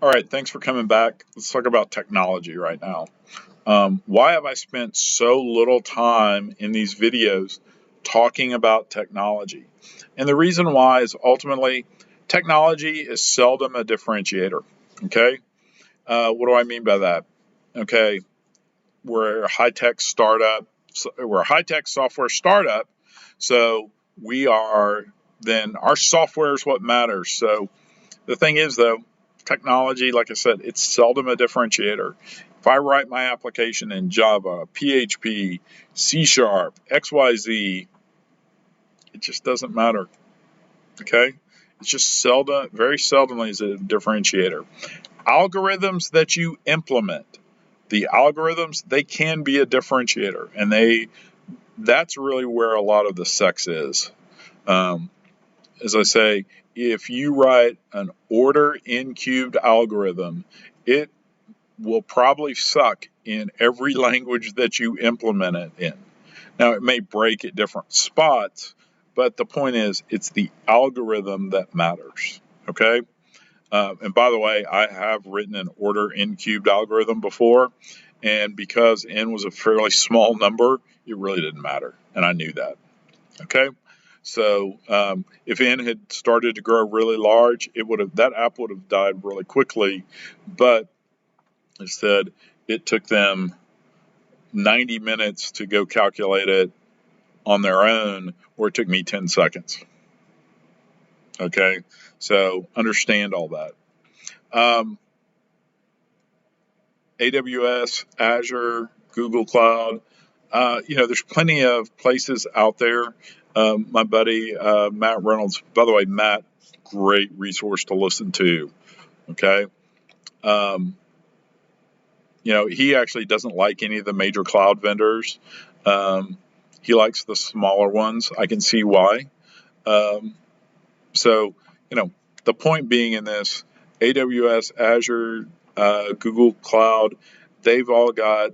All right, thanks for coming back. Let's talk about technology right now. Why have I spent so little time in these videos talking about technology? And the reason why is ultimately technology is seldom a differentiator. Okay. What do I mean by that? Okay. We're a high tech startup, we're a high tech software startup. So we are, then our software is what matters. So the thing is, though, technology, like I said, it's seldom a differentiator. If I write my application in Java, PHP, C Sharp, XYZ, it just doesn't matter. Okay? It's just seldom, very seldomly is a differentiator. Algorithms that you implement, the algorithms, they can be a differentiator. And that's really where a lot of the sex is. Um, as I say, if you write an order n cubed algorithm, it will probably suck in every language that you implement it in. Now, it may break at different spots, but the point is, it's the algorithm that matters. Okay. And by the way, I have written an order n cubed algorithm before, and because n was a fairly small number, it really didn't matter, and I knew that. Okay. So if N had started to grow really large, that app would have died really quickly. But instead, it took them 90 minutes to go calculate it on their own, where it took me 10 seconds. Okay, so understand all that. AWS, Azure, Google Cloud. There's plenty of places out there. My buddy Matt Reynolds, by the way, Matt, great resource to listen to. Okay. Um, he actually doesn't like any of the major cloud vendors. He likes the smaller ones. I can see why. Um, so, the point being in this, AWS, Azure, Google Cloud, they've all got,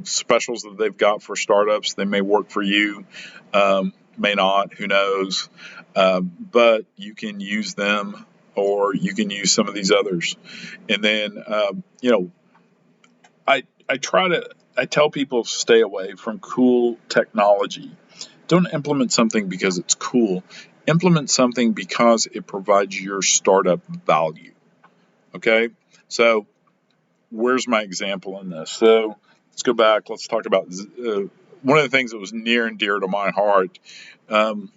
specials that they've got for startups. They may work for you, may not, who knows. But you can use them or you can use some of these others. And then, I tell people stay away from cool technology. Don't implement something because it's cool. Implement something because it provides your startup value. Okay. So where's my example in this? So let's go back. Let's talk about one of the things that was near and dear to my heart. Um,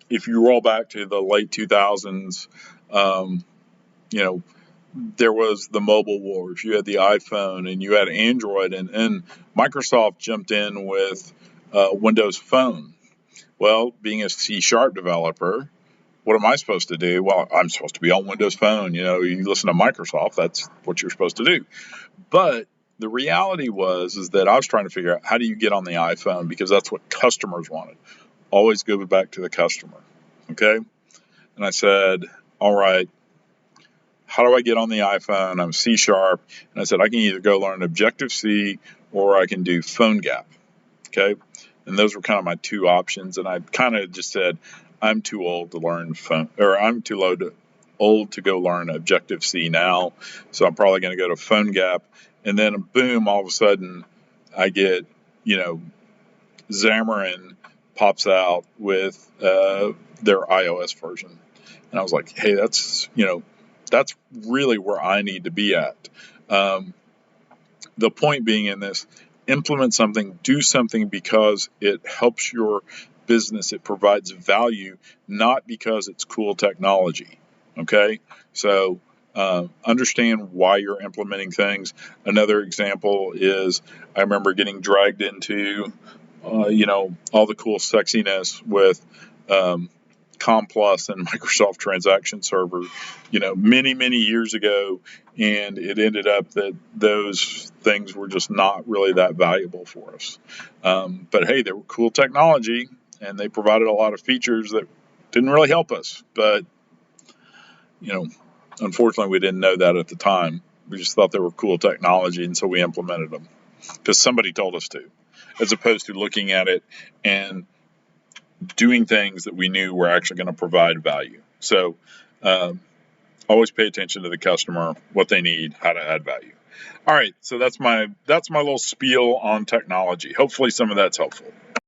if you roll back to the late 2000s, you know, there was the mobile wars. You had the iPhone and you had Android, and Microsoft jumped in with Windows Phone. Well, being a C Sharp developer, what am I supposed to do? Well, I'm supposed to be on Windows Phone. You listen to Microsoft, that's what you're supposed to do. But the reality is that I was trying to figure out how do you get on the iPhone because that's what customers wanted. Always go back to the customer. Okay. And I said, all right, how do I get on the iPhone? I'm C Sharp. And I said, I can either go learn Objective C or I can do PhoneGap. Okay. And those were kind of my two options. And I kind of just said, I'm too old to learn phone, or I'm too old to go learn Objective C now. So I'm probably going to go to PhoneGap. And then boom, all of a sudden I get, Xamarin pops out with their iOS version. And I was like, hey, that's really where I need to be at. Um, the point being in this, implement something, do something because it helps your business, it provides value, not because it's cool technology. Okay. So understand why you're implementing things. Another example is I remember getting dragged into, all the cool sexiness with ComPlus and Microsoft Transaction Server, many, many years ago. And it ended up that those things were just not really that valuable for us. But hey, they were cool technology and they provided a lot of features that didn't really help us. But, unfortunately, we didn't know that at the time. We just thought they were cool technology. And so we implemented them because somebody told us to, as opposed to looking at it and doing things that we knew were actually going to provide value. So, Always pay attention to the customer, what they need, how to add value. All right, so that's my little spiel on technology. Hopefully some of that's helpful.